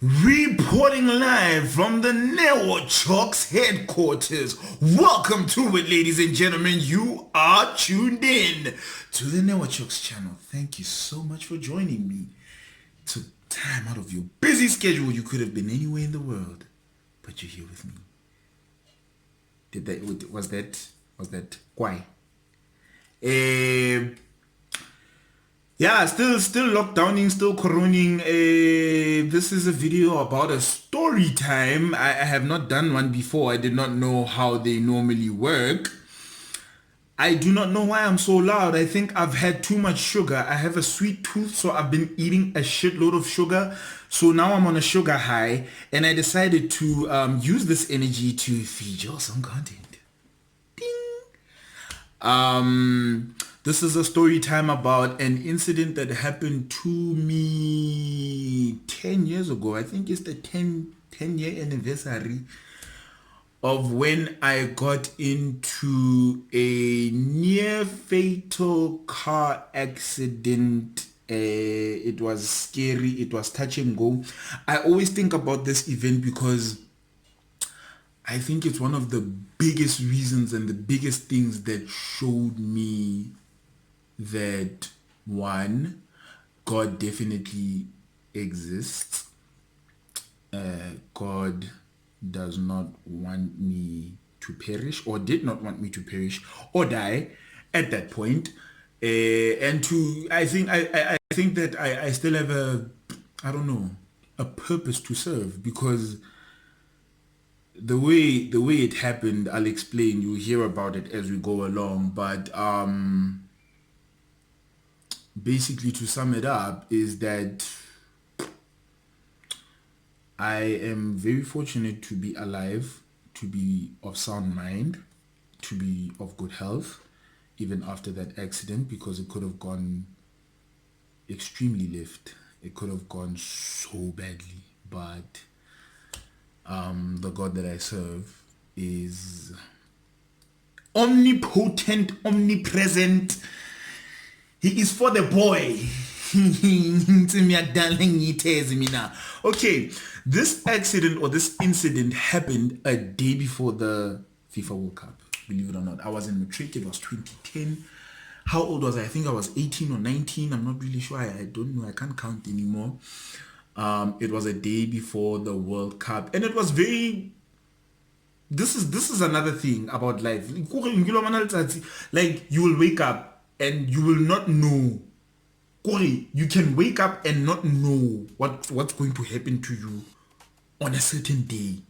Reporting live from the NeoChox headquarters. Welcome to it, ladies and gentlemen. You are tuned in to the NeoChox channel. Thank you so much for joining me. Took time out of your busy schedule. You could have been anywhere in the world, but you're here with me. Was that why? Yeah, still lockdowning, still coroning. This is a video about a story time. I have not done one before. I did not know how they normally work. I do not know why I'm so loud. I think I've had too much sugar. I have a sweet tooth, so I've been eating a shitload of sugar. So now I'm on a sugar high, and I decided to use this energy to feed you some content. Ding! This is a story time about an incident that happened to me 10 years ago. I think it's the 10-year anniversary of when I got into a near fatal car accident. It was scary. It was touch and go. I always think about this event because I think it's one of the biggest reasons and the biggest things that showed me that, one, God definitely exists. God does not want me to perish, or did not want me to perish or die at that point. And two, I think that I still have a purpose to serve, because the way it happened, I'll explain. You'll hear about it as we go along. But basically, to sum it up, is that I am very fortunate to be alive, to be of sound mind, to be of good health, even after that accident, because it could have gone extremely left. It could have gone so badly. But the God that I serve is omnipotent, omnipresent. He is for the boy. Okay, this accident or this incident happened a day before the FIFA World Cup. Believe it or not, I was in matric. It was 2010. How old was I? I think I was 18 or 19. I'm not really sure. I don't know. I can't count anymore. It was a day before the World Cup, and it was very. This is another thing about life. Like, you will wake up and you will not know. You can wake up and not know what's going to happen to you on a certain day.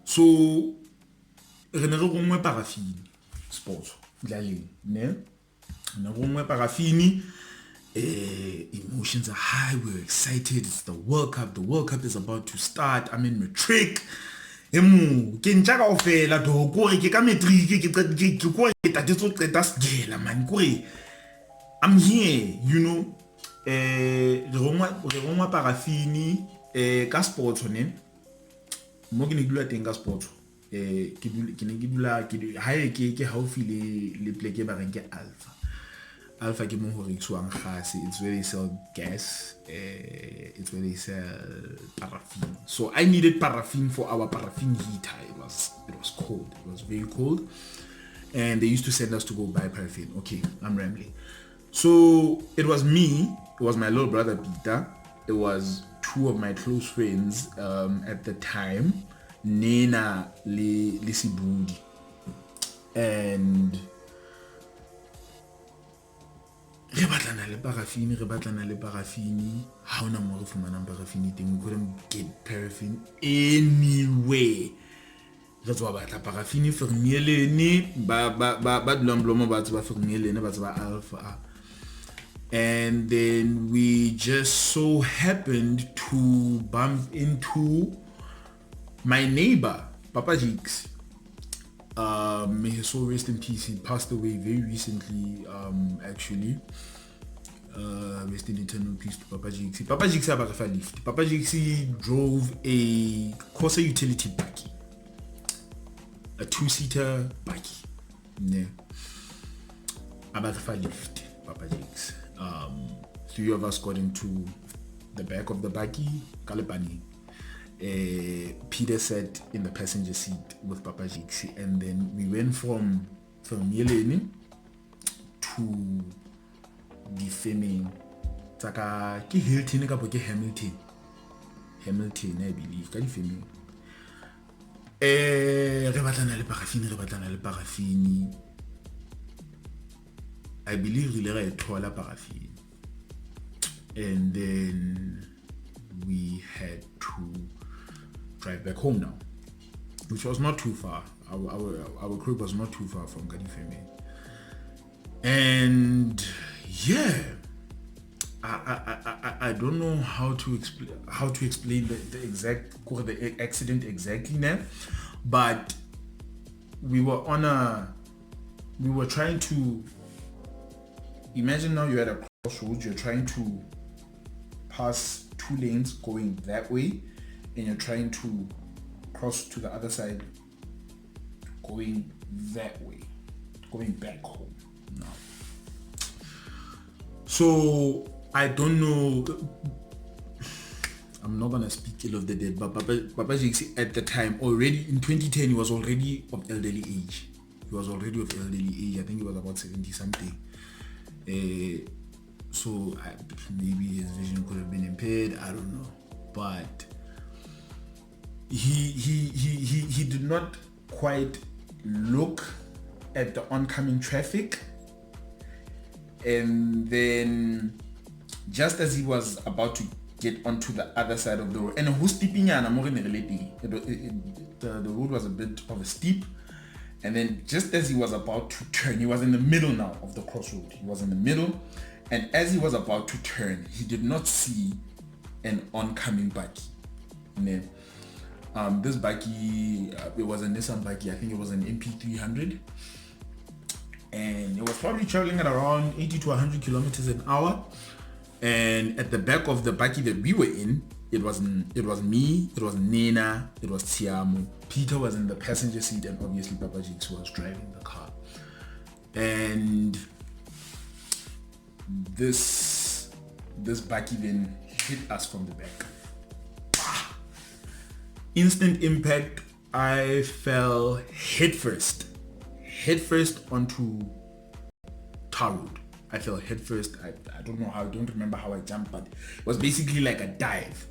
So re ne re gongwe parafini sports dlaleng ne ne gongwe parafini. Emotions are high. We're excited. It's the World Cup. The World Cup is about to start. I'm in matric. Ke ntja kaofela do kore ke ka matric ke kore ta tso qeta segela man kore I'm here, you know. Re gongwa parafini ka sports ne mo ke ne dula teng ka sports. Ke ne ke dula hae ke haufi le pleke ba reng ke Alpha ke mo ho rekiswang gas. It's where they sell gas. It's where they sell paraffin. So I needed paraffin for our paraffin heater. It was cold. It was very cold, and they used to send us to go buy paraffin. Okay, I'm rambling. So it was me. It was my little brother Peter. It was two of my close friends at the time, Nena Lisibudi, and re batlana le paraffini. How na mo re fumanang paraffini teng? We couldn't get paraffin anywhere. Re tswa batla paraffini Fermielene ba dulang Blomo ba tswa Fermielene ba tswa Alpha. And then we just so happened to bump into my neighbor, Papa Jigs. May his soul rest in peace. He passed away very recently, actually. Rest in eternal peace to Papa Jixi. Papa Jixi abakafa lift. Papa Jixi drove a Corsa utility buggy, a 2-seater buggy. Yeah. Abakafa lift. Papa Jixi. 3 of us got into the back of the buggy, Kalipani. Peter sat in the passenger seat with Papa Jixi, and then we went from Yeleni to the filming. Tsaka ke Hilton ka ke Hamilton I believe ka di filming. Re batlana le parafini. I believe we let a thola paraffin, and then we had to drive back home now, which was not too far. Our crib was not too far from Gadifeme, and yeah, I don't know how to explain the accident exactly now, but we were trying to imagine now you're at a crossroads, you're trying to pass 2 lanes going that way, and you're trying to cross to the other side going that way, going back home now. So I don't know, I'm not gonna speak ill of the dead, but Papa Jixi at the time, already in 2010, he was already of elderly age. I think he was about 70 something. So maybe his vision could have been impaired, I don't know, but he did not quite look at the oncoming traffic, and then just as he was about to get onto the other side of the road, and who's steeping the road was a bit of a steep, and then just as he was about to turn, he was in the middle now of the crossroad. He was in the middle, and as he was about to turn, he did not see an oncoming buggy. This buggy, it was a Nissan buggy. I think it was an MP300, and it was probably traveling at around 80 to 100 kilometers an hour. And at the back of the buggy that we were in, it was me, it was Nena, it was Tiamu. Peter was in the passenger seat, and obviously Papa Jix was driving the car. And this buggy then hit us from the back. Instant impact. I fell headfirst onto tar road. I fell headfirst. I don't know how. I don't remember how I jumped, but it was basically like a dive.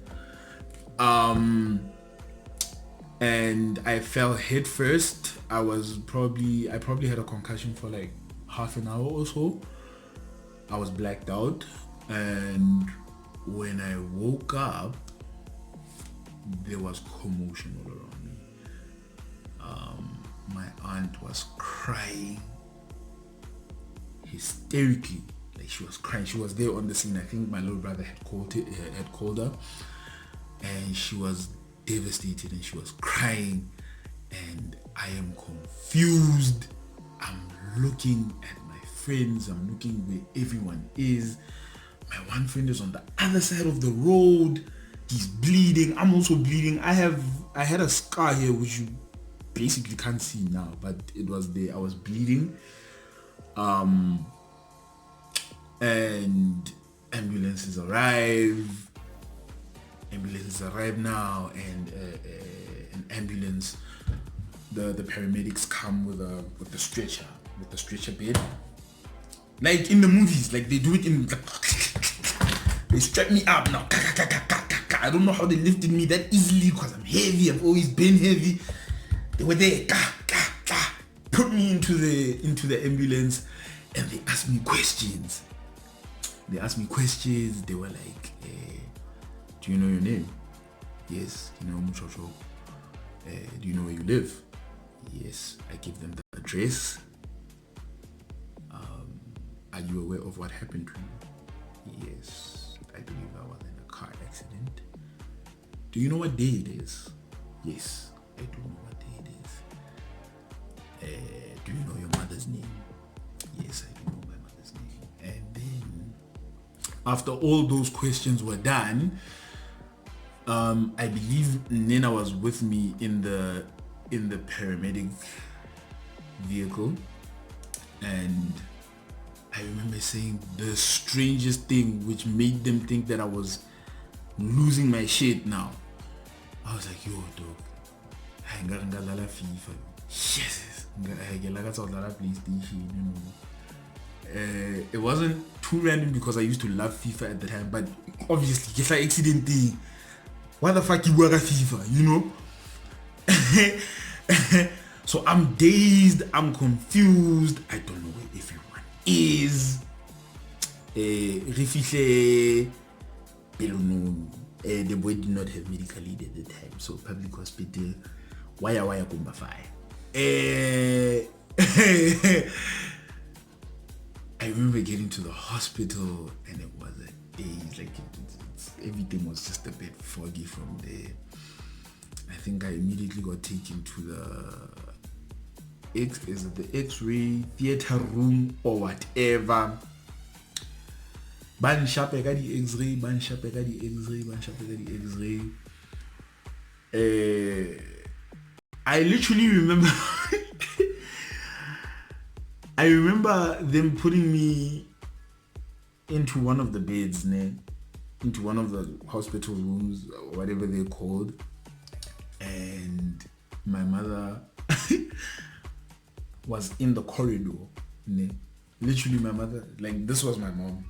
And I fell headfirst. I probably had a concussion for like half an hour or so. I was blacked out, and when I woke up, there was commotion all around me. My aunt was crying hysterically, like she was crying. She was there on the scene. I think my little brother had called her, and she was devastated, and she was crying, and I am confused. I'm looking at my friends, I'm looking where everyone is. My one friend is on the other side of the road. He's bleeding. I'm also bleeding. I had a scar here which you basically can't see now, but it was there. I was bleeding. And ambulances arrive now, and an ambulance, the paramedics come with the stretcher bed, like in the movies, like they do it in they strap me up now. I don't know how they lifted me that easily because I'm heavy. I've always been heavy. They were there, put me into the ambulance, and they asked me questions. They were like, do you know your name? Yes. Do you know Muchocho? Do you know where you live? Yes. I give them the address. Are you aware of what happened to you? Yes. I believe I was in a car accident. Do you know what day it is? Yes, I do know what day it is. Do you know your mother's name? Yes, I do know my mother's name. And then, after all those questions were done, I believe Nena was with me in the paramedic vehicle, and I remember saying the strangest thing, which made them think that I was losing my shit now. I was like, yo, dog, I ain't got FIFA. Yes, I get like PlayStation, you know. It wasn't too random because I used to love FIFA at the time, but obviously, it's like accident thing. Why the fuck you work at FIFA, you know? So I'm dazed, I'm confused, I don't know where everyone is. Refihle Belono. The boy did not have medical aid at the time, so public hospital. Waya kumba fire. I remember getting to the hospital and it was a daze, like everything was just a bit foggy from there. I think I immediately got taken to the X-ray theater room or whatever. Ban shape ka di X-ray. I literally remember I remember them putting me into one of the beds, into one of the hospital rooms, or whatever they're called, and my mother was in the corridor. Literally, my mother, like, this was my mom.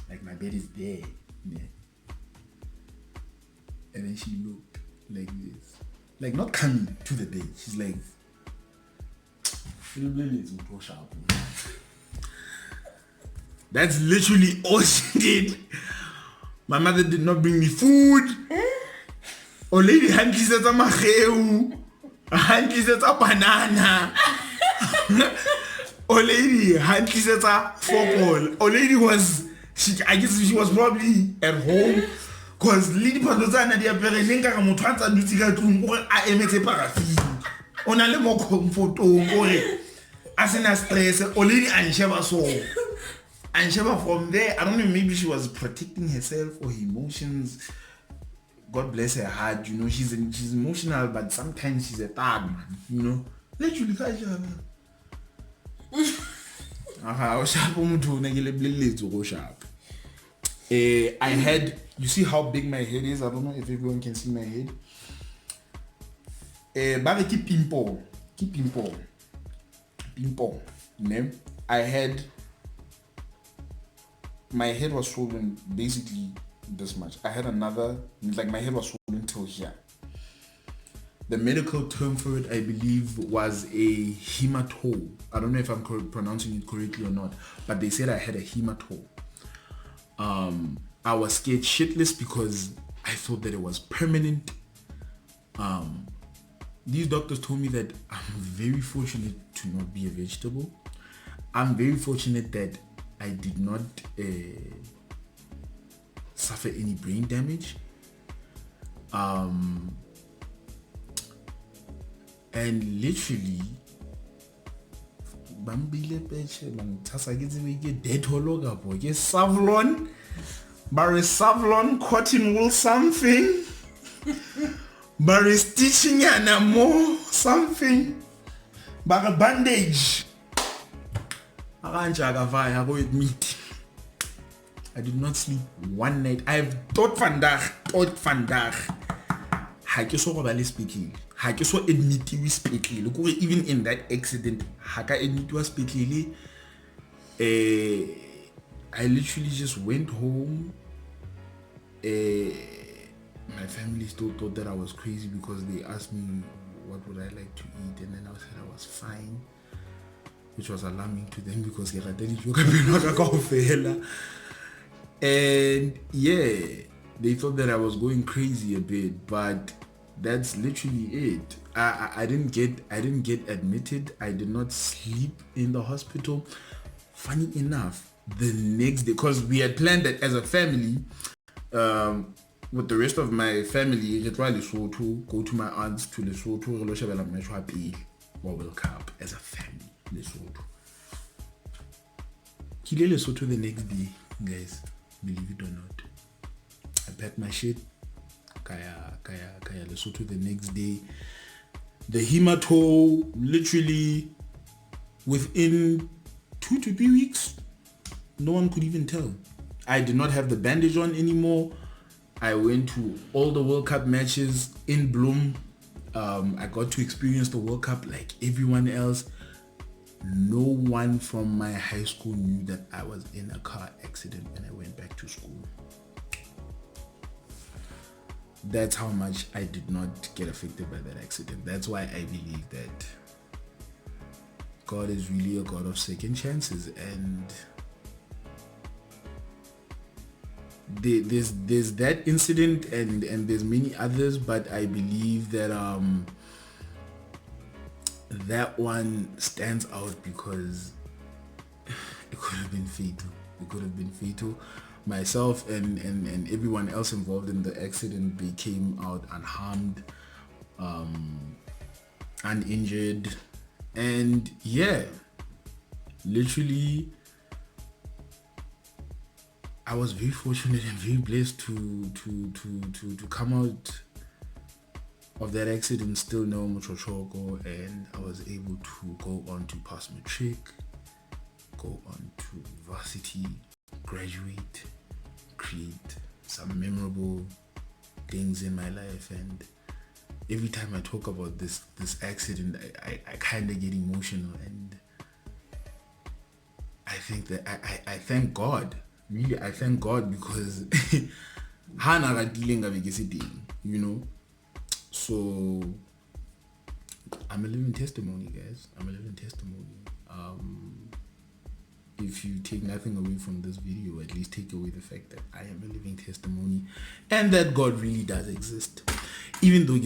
Like, my bed is there. And then she looked like this. Like, not coming to the bed. She's like, that's literally all she did. My mother did not bring me food. Oh lady, handly says a maheu. Handly says a banana. Oh lady, handly says a football. Oh lady I guess she was probably at home. Cause lady Pandozana dia perenenka ka motho a tsa dutse ka tlung gore a emetse paraffin. Ona le mo comfortong gore a sena stress. Already ansheba so. Ansheba from there, I don't know, maybe she was protecting herself or her emotions. God bless her heart, you know, she's emotional, but sometimes she's a thug, man, you know. Literally, I had, you see how big my head is? I don't know if everyone can see my head. But keep pimple. I had, my head was swollen basically this much. I had another, like my head was swollen till here. The medical term for it, I believe, was a hematome. I don't know if I'm pronouncing it correctly or not, but they said I had a hematome. I was scared shitless because I thought that it was permanent. These doctors told me that I'm very fortunate to not be a vegetable. I'm very fortunate that I did not suffer any brain damage. And literally, Bambile Peche, dead hologa boy, Savlon, Barry Savlon, cotton wool something, Barry stitching and more something, Barry bandage. I did not sleep one night. I have thought vandaag. I ke so robale speaking. I ke so admitiwe speaking. Look, even in that accident, I admitiwe speaking. I literally just went home. My family still thought that I was crazy because they asked me what would I like to eat, and then I said I was fine, which was alarming to them because and yeah, they thought that I was going crazy a bit, but that's literally it. I didn't get admitted. I did not sleep in the hospital. Funny enough, the next day, because we had planned that as a family, with the rest of my family, go to my aunt's to Lesotho, or World Cup as a family. Lesotho. Kile Lesotho the next day, guys, believe it or not. I packed my shit. Kaya Lesotho the next day. The hematome, literally within 2 to 3 weeks, no one could even tell. I did not have the bandage on anymore. I went to all the World Cup matches in Bloem. I got to experience the World Cup like everyone else. No one from my high school knew that I was in a car accident when I went back to school. That's how much I did not get affected by that accident. That's why I believe that God is really a God of second chances, and there's that incident and there's many others, but I believe that that one stands out because it could have been fatal. It could have been fatal. Myself and everyone else involved in the accident, they came out unharmed, uninjured, and yeah, literally I was very fortunate and very blessed to come out of that accident still no Muchochoko, and I was able to go on to pass matric, go on to varsity, graduate, create some memorable things in my life. And every time I talk about this accident, I kind of get emotional, and I think that I thank God. Really, I thank God, because you know. So I'm a living testimony, guys. I'm a living testimony. If you take nothing away from this video, at least take away the fact that I am a living testimony and that God really does exist, even though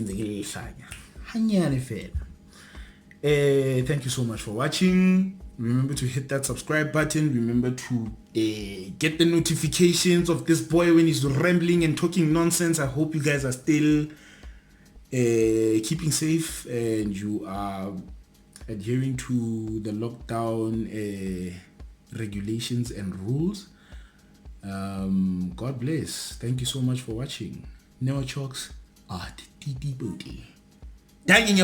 thank you so much for watching. Remember to hit that subscribe button. Remember to get the notifications of this boy when he's rambling and talking nonsense. I hope you guys are still keeping safe and you are adhering to the lockdown regulations and rules. God bless. Thank you so much for watching. Never Chalks at TT Booty. Thank you,